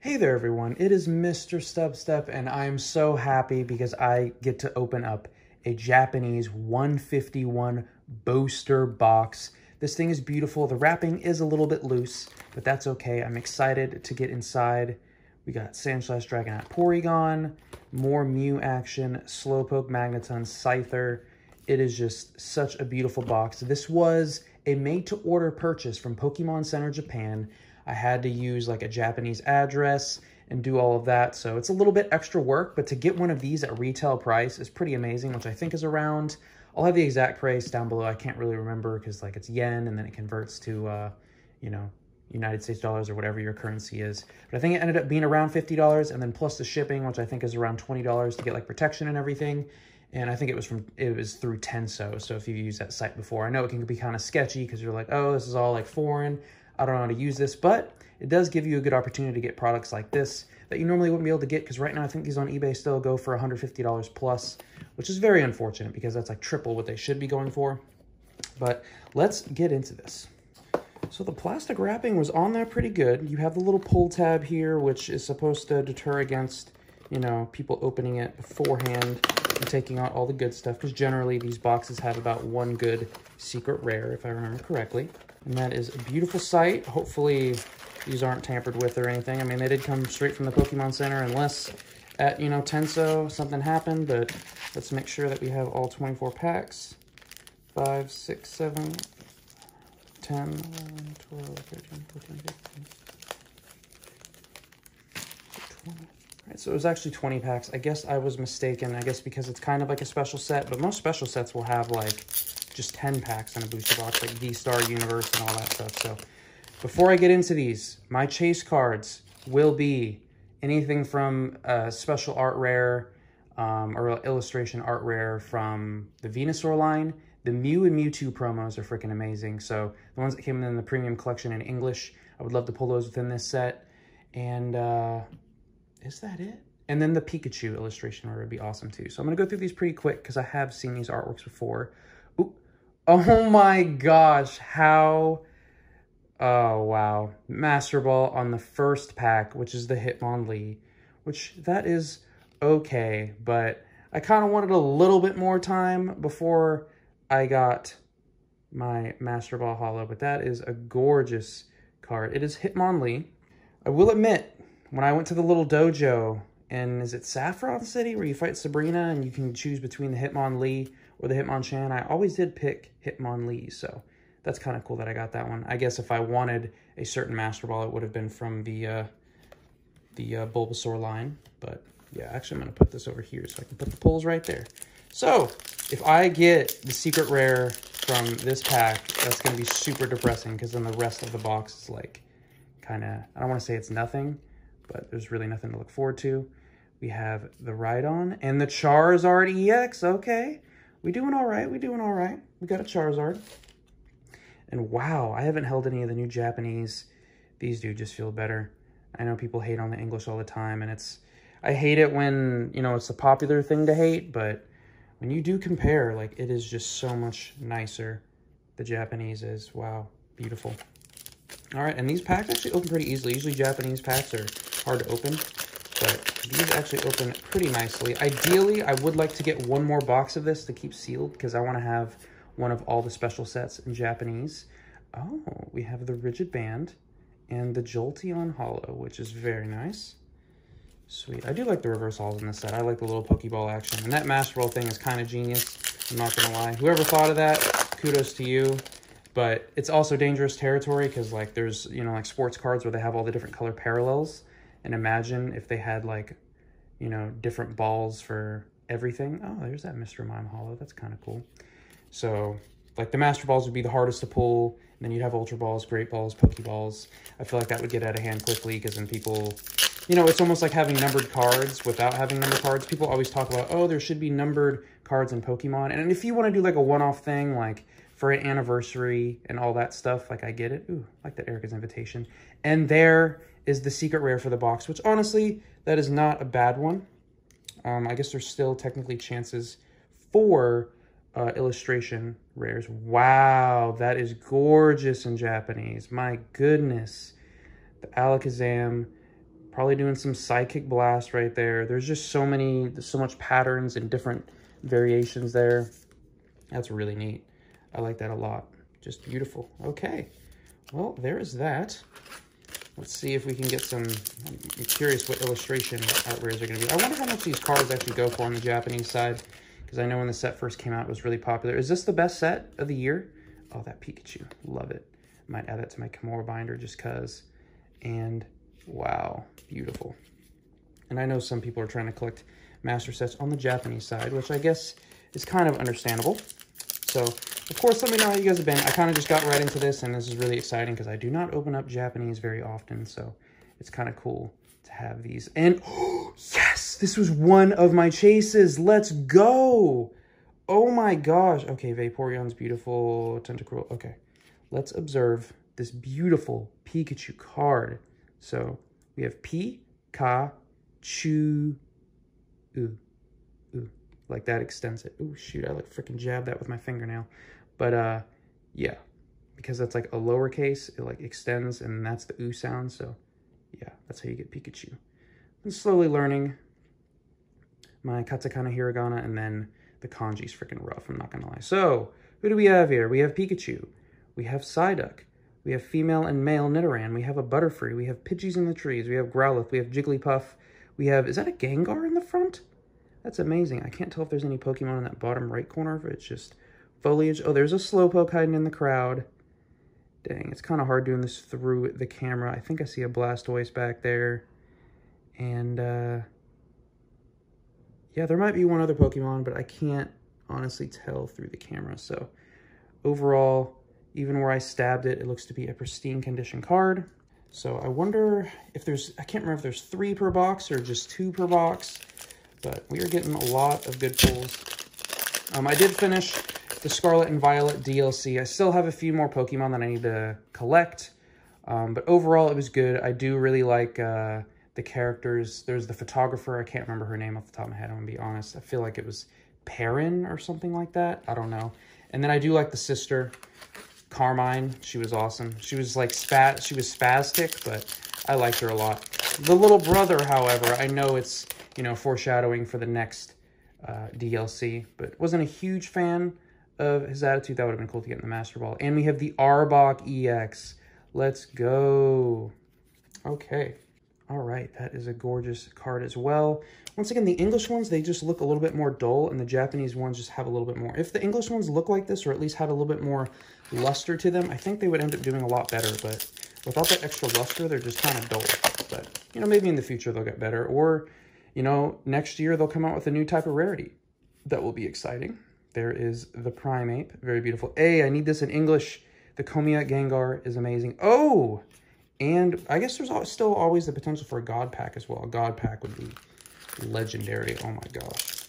Hey there everyone, it is MisterStubstep and I'm so happy because I get to open up a Japanese 151 booster box. This thing is beautiful. The wrapping is a little bit loose, but that's okay. I'm excited to get inside. We got Sand/Dragonite Porygon, more Mew action, Slowpoke, Magneton, Scyther. It is just such a beautiful box. This was a made-to-order purchase from Pokémon Center Japan. I had to use like a Japanese address and do all of that. So it's a little bit extra work, but to get one of these at retail price is pretty amazing, which I think is around, I'll have the exact price down below. I can't really remember because like it's yen and then it converts to, you know, United States dollars or whatever your currency is. But I think it ended up being around $50 and then plus the shipping, which I think is around $20 to get like protection and everything. And I think it was through Tenso. So if you've used that site before, I know it can be kind of sketchy because you're like, oh, this is all like foreign. I don't know how to use this, but it does give you a good opportunity to get products like this that you normally wouldn't be able to get because right now I think these on eBay still go for $150 plus, which is very unfortunate because that's like triple what they should be going for. But let's get into this. So the plastic wrapping was on there pretty good. You have the little pull tab here, which is supposed to deter against, you know, people opening it beforehand and taking out all the good stuff because generally these boxes have about one good secret rare, if I remember correctly. And that is a beautiful sight. Hopefully these aren't tampered with or anything. I mean, they did come straight from the Pokemon Center unless at, you know, Tenso something happened, but let's make sure that we have all 24 packs. 5, 6, 7, 10, 11, 12, 13, 14, 15, 20. All right, so it was actually 20 packs. I guess I was mistaken. I guess because it's kind of like a special set, but most special sets will have like just 10 packs in a booster box, like V-Star Universe and all that stuff. So before I get into these, my chase cards will be anything from a special art rare or illustration art rare from the Venusaur line. The Mew and Mewtwo promos are freaking amazing. So the ones that came in the premium collection in English, I would love to pull those within this set. And is that it? And then the Pikachu illustration art would be awesome too. So I'm going to go through these pretty quick because I have seen these artworks before. Ooh. Oh my gosh, how... Oh, wow. Master Ball on the first pack, which is the Hitmonlee, which that is okay, but I kind of wanted a little bit more time before I got my Master Ball Holo, but that is a gorgeous card. It is Hitmonlee. I will admit, when I went to the little dojo in, is it Saffron City, where you fight Sabrina and you can choose between the Hitmonlee or the Hitmonchan, I always did pick Hitmonlee, so that's kind of cool that I got that one. I guess if I wanted a certain Master Ball, it would have been from the Bulbasaur line. But yeah, actually I'm going to put this over here so I can put the pulls right there. So if I get the secret rare from this pack, that's going to be super depressing because then the rest of the box is like kind of, I don't want to say it's nothing, but there's really nothing to look forward to. We have the Rhydon and the Charizard EX. Okay. We doing all right. We doing all right. We got a Charizard. And wow, I haven't held any of the new Japanese. These do just feel better. I know people hate on the English all the time, and I hate it when, you know, it's a popular thing to hate, but when you do compare, like, it is just so much nicer. The Japanese is, wow, beautiful. All right, and these packs actually open pretty easily. Usually Japanese packs are hard to open, but these actually open pretty nicely. Ideally, I would like to get one more box of this to keep sealed because I want to have one of all the special sets in Japanese. Oh, we have the Rigid Band and the Jolteon Holo, which is very nice. Sweet. I do like the reverse holos in this set. I like the little Pokeball action. And that Master Ball thing is kind of genius. I'm not going to lie. Whoever thought of that, kudos to you. But it's also dangerous territory because, like, there's, you know, like sports cards where they have all the different color parallels. And imagine if they had, like, you know, different balls for everything. Oh, there's that Mr. Mime Holo. That's kind of cool. So, like, the Master Balls would be the hardest to pull. And then you'd have Ultra Balls, Great Balls, Pokeballs. I feel like that would get out of hand quickly because then people... You know, it's almost like having numbered cards without having numbered cards. People always talk about, oh, there should be numbered cards in Pokemon. And if you want to do, like, a one-off thing, like, for an anniversary and all that stuff, like, I get it. Ooh, I like that Erica's Invitation. And there is the secret rare for the box, which, honestly, that is not a bad one. I guess there's still technically chances for illustration rares. Wow, that is gorgeous in Japanese. My goodness. The Alakazam Probably doing some Psychic Blast right there. There's just so much patterns and different variations there. That's really neat. I like that a lot. Just beautiful. Okay. Well, there is that. Let's see if we can get some... I'm curious what illustration rares are going to be. I wonder how much these cards actually go for on the Japanese side, because I know when the set first came out, it was really popular. Is this the best set of the year? Oh, that Pikachu. Love it. Might add that to my Kimura binder just because. And wow, beautiful. And I know some people are trying to collect master sets on the Japanese side, which I guess is kind of understandable. So, of course, let me know how you guys have been. I kind of just got right into this, and this is really exciting because I do not open up Japanese very often, so it's kind of cool to have these. And, oh, yes! This was one of my chases! Let's go! Oh my gosh! Okay, Vaporeon's beautiful. Tentacruel. Okay, let's observe this beautiful Pikachu card. So, we have Pikachu. Ooh. Like that extends it. Ooh, shoot, I like freaking jabbed that with my fingernail. But, yeah, because that's like a lowercase, it like extends, and that's the ooh sound. So, yeah, that's how you get Pikachu. I'm slowly learning my katakana, hiragana, and then the kanji's freaking rough, I'm not gonna lie. So, who do we have here? We have Pikachu. We have Psyduck. We have female and male Nidoran. We have a Butterfree. We have Pidgeys in the trees. We have Growlithe. We have Jigglypuff. We have, is that a Gengar in the front? That's amazing. I can't tell if there's any Pokemon in that bottom right corner, if it's just foliage. Oh, there's a Slowpoke hiding in the crowd. Dang, it's kind of hard doing this through the camera. I think I see a Blastoise back there. And, yeah, there might be one other Pokemon, but I can't honestly tell through the camera. So, overall, even where I stabbed it, it looks to be a pristine condition card. So, I wonder if there's, I can't remember if there's 3 per box or just 2 per box. But we are getting a lot of good pulls. I did finish the Scarlet and Violet DLC. I still have a few more Pokemon that I need to collect. But overall, it was good. I do really like the characters. There's the photographer. I can't remember her name off the top of my head, I'm going to be honest. I feel like it was Perrin or something like that. I don't know. And then I do like the sister, Carmine. She was awesome. She was like she was spastic, but I liked her a lot. The little brother, however, I know it's, you know, foreshadowing for the next DLC, but wasn't a huge fan of his attitude. That would have been cool to get in the Master Ball. And we have the Arbok EX. Let's go. Okay. All right. That is a gorgeous card as well. Once again, the English ones, they just look a little bit more dull, and the Japanese ones just have a little bit more. If the English ones look like this, or at least had a little bit more luster to them, I think they would end up doing a lot better, but without that extra luster, they're just kind of dull. But, you know, maybe in the future they'll get better, or, you know, next year they'll come out with a new type of rarity. That will be exciting. There is the Primeape. Very beautiful. Hey, I need this in English. The Komiya Gengar is amazing. Oh! And I guess there's still always the potential for a God Pack as well. A God Pack would be legendary. Oh my gosh.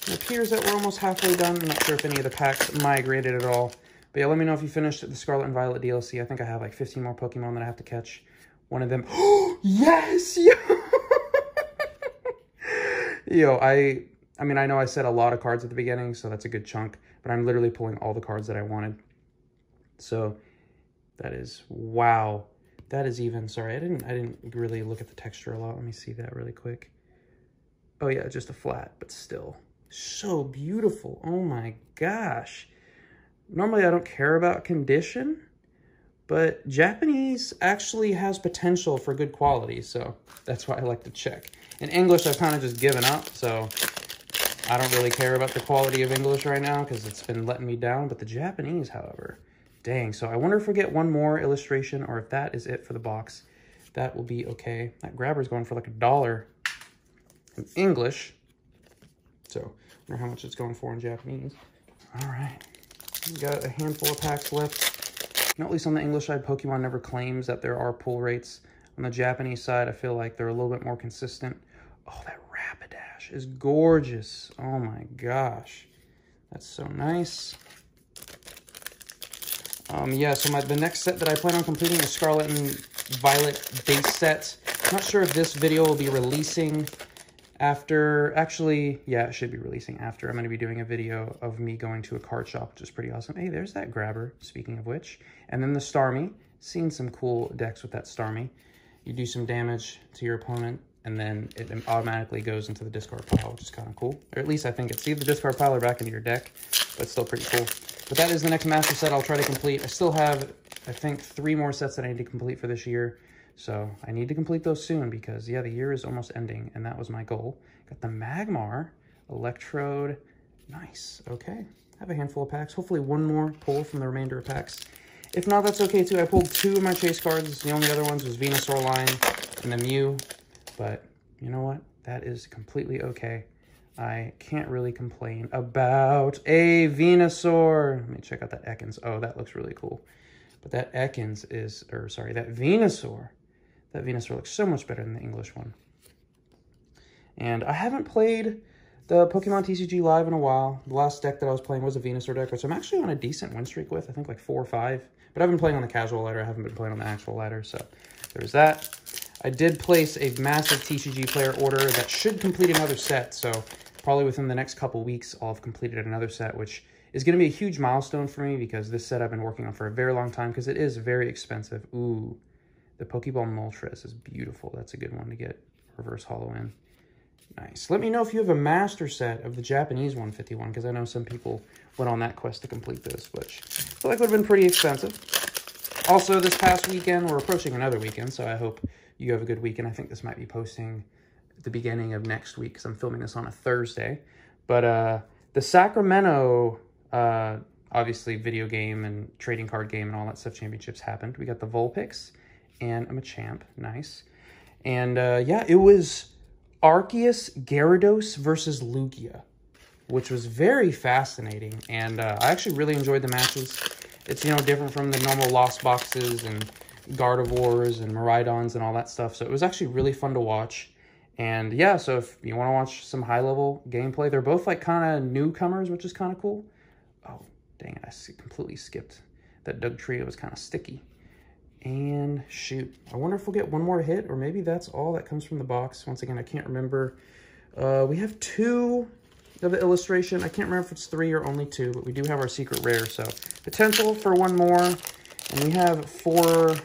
It appears that we're almost halfway done. I'm not sure if any of the packs migrated at all. But yeah, let me know if you finished the Scarlet and Violet DLC. I think I have like 15 more Pokemon that I have to catch. One of them. Oh, yes! Yo! Yo, I mean, I know I said a lot of cards at the beginning, so that's a good chunk. But I'm literally pulling all the cards that I wanted. So, that is, wow. That is even, sorry, I didn't really look at the texture a lot. Let me see that really quick. Oh yeah, just a flat, but still. So beautiful. Oh my gosh. Normally I don't care about condition, but Japanese actually has potential for good quality, so that's why I like to check. In English, I've kind of just given up, so I don't really care about the quality of English right now because it's been letting me down, but the Japanese, however, dang. So I wonder if we get one more illustration or if that is it for the box. That will be okay. That grabber's going for like $1 in English. So I wonder how much it's going for in Japanese. All right. We got a handful of packs left. And at least on the English side, Pokemon never claims that there are pull rates. On the Japanese side, I feel like they're a little bit more consistent. Oh, that Rapidash is gorgeous. Oh my gosh. That's so nice. Yeah, so the next set that I plan on completing is Scarlet and Violet base set. Not sure if this video will be releasing after, actually, yeah, it should be releasing after. I'm going to be doing a video of me going to a card shop, which is pretty awesome. Hey, there's that grabber, speaking of which. And then the Starmie. Seen some cool decks with that Starmie. you do some damage to your opponent, and then it automatically goes into the discard pile, which is kind of cool. Or at least I think it's either the discard pile or back into your deck, but it's still pretty cool. But that is the next master set I'll try to complete. I still have, I think, 3 more sets that I need to complete for this year. So I need to complete those soon because, yeah, the year is almost ending, and that was my goal. Got the Magmar, Electrode. Nice. Okay. I have a handful of packs. Hopefully one more pull from the remainder of packs. If not, that's okay, too. I pulled 2 of my chase cards. The only other ones was Venusaur Line and the Mew. But you know what? That is completely okay. I can't really complain about a Venusaur. Let me check out that Ekans. Oh, that looks really cool. But that Ekans is, or sorry, that Venusaur looks so much better than the English one. And I haven't played the Pokemon TCG Live in a while. The last deck that I was playing was a Venusaur deck, which I'm actually on a decent win streak with. I think like 4 or 5. But I've been playing on the casual ladder. I haven't been playing on the actual ladder, so there's that. I did place a massive TCG player order that should complete another set, so probably within the next couple weeks I'll have completed another set, which is going to be a huge milestone for me because this set I've been working on for a very long time because it is very expensive. Ooh, the Pokeball Moltres is beautiful. That's a good one to get reverse holo in. Nice. Let me know if you have a master set of the Japanese 151 because I know some people went on that quest to complete this, which I feel like would have been pretty expensive. Also, this past weekend, we're approaching another weekend, so I hope you have a good weekend. I think this might be posting at the beginning of next week because I'm filming this on a Thursday. But the Sacramento, obviously, video game and trading card game and all that stuff championships happened. We got the Vulpix and a Machamp. Nice. And yeah, it was Arceus Gyarados versus Lugia, which was very fascinating. And I actually really enjoyed the matches. It's, you know, different from the normal Lost Boxes and Gardevoirs and Miraidons and all that stuff. So it was actually really fun to watch. And yeah, so if you want to watch some high-level gameplay, they're both like kind of newcomers, which is kind of cool. Oh, dang it, I completely skipped. That Doug Trio was kind of sticky. And shoot, I wonder if we'll get one more hit, or maybe that's all that comes from the box. Once again, I can't remember. We have 2 of the illustration. I can't remember if it's 3 or only 2, but we do have our secret rare, so potential for one more. And we have 3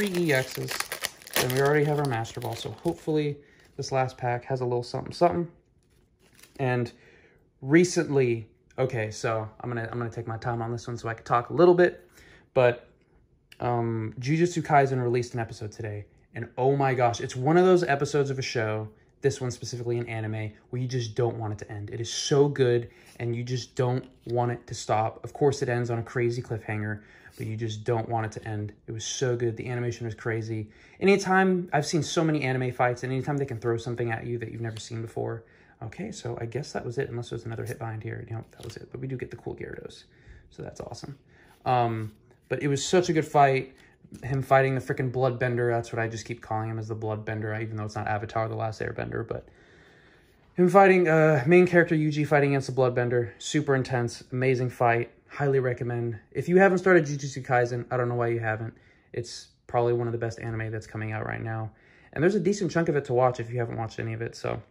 EXs, and we already have our Master Ball, so hopefully this last pack has a little something something. And recently, okay, so I'm gonna take my time on this one so I can talk a little bit, but Jujutsu Kaisen released an episode today, and oh my gosh, it's one of those episodes of a show, this one specifically in anime, where you just don't want it to end. It is so good, and you just don't want it to stop. Of course, it ends on a crazy cliffhanger, but you just don't want it to end. It was so good. The animation was crazy. Anytime, I've seen so many anime fights, and anytime they can throw something at you that you've never seen before. Okay, so I guess that was it, unless there's another hit behind here. You know, that was it. But we do get the cool Gyarados, so that's awesome. But it was such a good fight. Him fighting the freaking Bloodbender, that's what I just keep calling him, as the Bloodbender, even though it's not Avatar, The Last Airbender, but him fighting, main character Yuji fighting against the Bloodbender, super intense, amazing fight, highly recommend. If you haven't started Jujutsu Kaisen, I don't know why you haven't. It's probably one of the best anime that's coming out right now, and there's a decent chunk of it to watch if you haven't watched any of it, so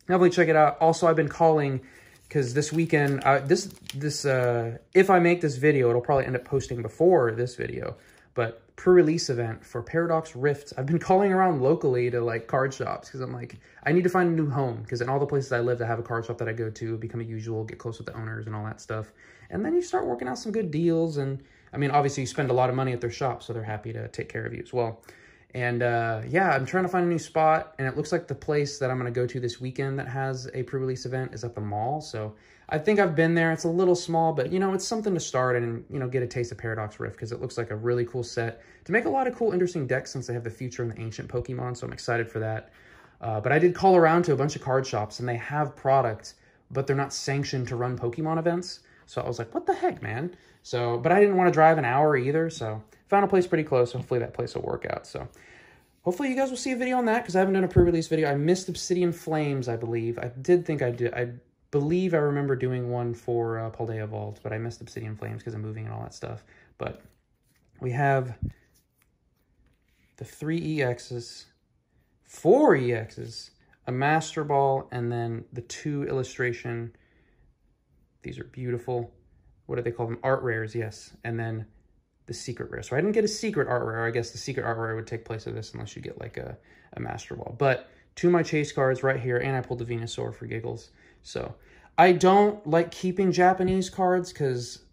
definitely check it out. Also, I've been calling, because this weekend, if I make this video, it'll probably end up posting before this video, but pre-release event for Paradox Rift. I've been calling around locally to like card shops because I'm like, I need to find a new home because in all the places I live, I have a card shop that I go to, become a usual, get close with the owners and all that stuff. And then you start working out some good deals. And I mean, obviously you spend a lot of money at their shop, so they're happy to take care of you as well. And yeah, I'm trying to find a new spot, and it looks like the place that I'm going to go to this weekend that has a pre-release event is at the mall. So I think I've been there. It's a little small, but, you know, it's something to start and, you know, get a taste of Paradox Rift because it looks like a really cool set to make a lot of cool, interesting decks since they have the future and the ancient Pokemon, so I'm excited for that. But I did call around to a bunch of card shops, and they have products, but they're not sanctioned to run Pokemon events. So I was like, what the heck, man? So, but I didn't want to drive an hour either, so found a place pretty close. So hopefully that place will work out. So hopefully you guys will see a video on that because I haven't done a pre-release video. I missed Obsidian Flames, I believe. I did think I did. I believe I remember doing one for Paldea Evolved, but I missed Obsidian Flames because I'm moving and all that stuff. But we have the 3 EXs, 4 EXs, a Master Ball, and then the 2 illustration. These are beautiful. What do they call them? Art rares, yes. And then the secret rare. So I didn't get a secret art rare. I guess the secret art rare would take place of this unless you get like a Master Ball. But 2 of my chase cards right here, and I pulled the Venusaur for giggles. So I don't like keeping Japanese cards because,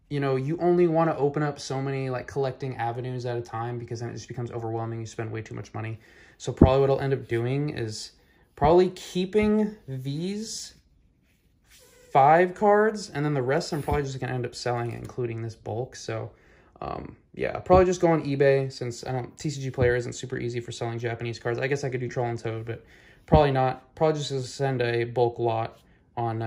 you know, you only want to open up so many like collecting avenues at a time because then it just becomes overwhelming. You spend way too much money. So probably what I'll end up doing is probably keeping these 5 cards, and then the rest I'm probably just going to end up selling, including this bulk. So yeah, I'll probably just go on eBay since TCG Player isn't super easy for selling Japanese cards. I guess I could do Troll and Toad, but probably not. Probably just send a bulk lot on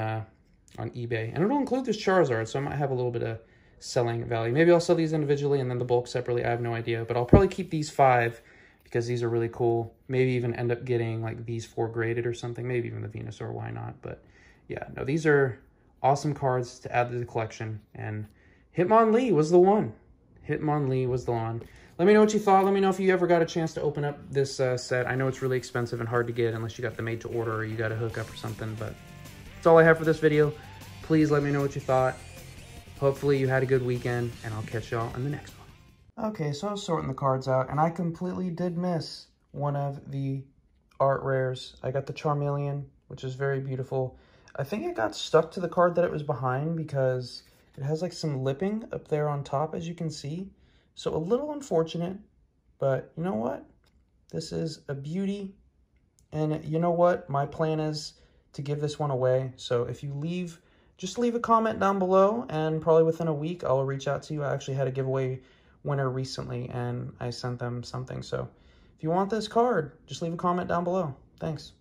eBay. And it'll include this Charizard, so I might have a little bit of selling value. Maybe I'll sell these individually and then the bulk separately. I have no idea, but I'll probably keep these 5 because these are really cool. Maybe even end up getting like these 4 graded or something. Maybe even the Venusaur, why not? But yeah, no, these are awesome cards to add to the collection. And Hitmonlee was the one. Hitmonlee was the one. Let me know what you thought. Let me know if you ever got a chance to open up this set. I know it's really expensive and hard to get unless you got the made to order or you got a hookup or something, but that's all I have for this video. Please let me know what you thought. Hopefully you had a good weekend, and I'll catch y'all in the next one. Okay, so I was sorting the cards out, and I completely did miss one of the art rares. I got the Charmeleon, which is very beautiful. I think it got stuck to the card that it was behind because it has like some lipping up there on top, as you can see. So a little unfortunate, but you know what? This is a beauty. And you know what? My plan is to give this one away. So if you just leave a comment down below, and probably within a week, I'll reach out to you. I actually had a giveaway winner recently, and I sent them something. So if you want this card, just leave a comment down below. Thanks.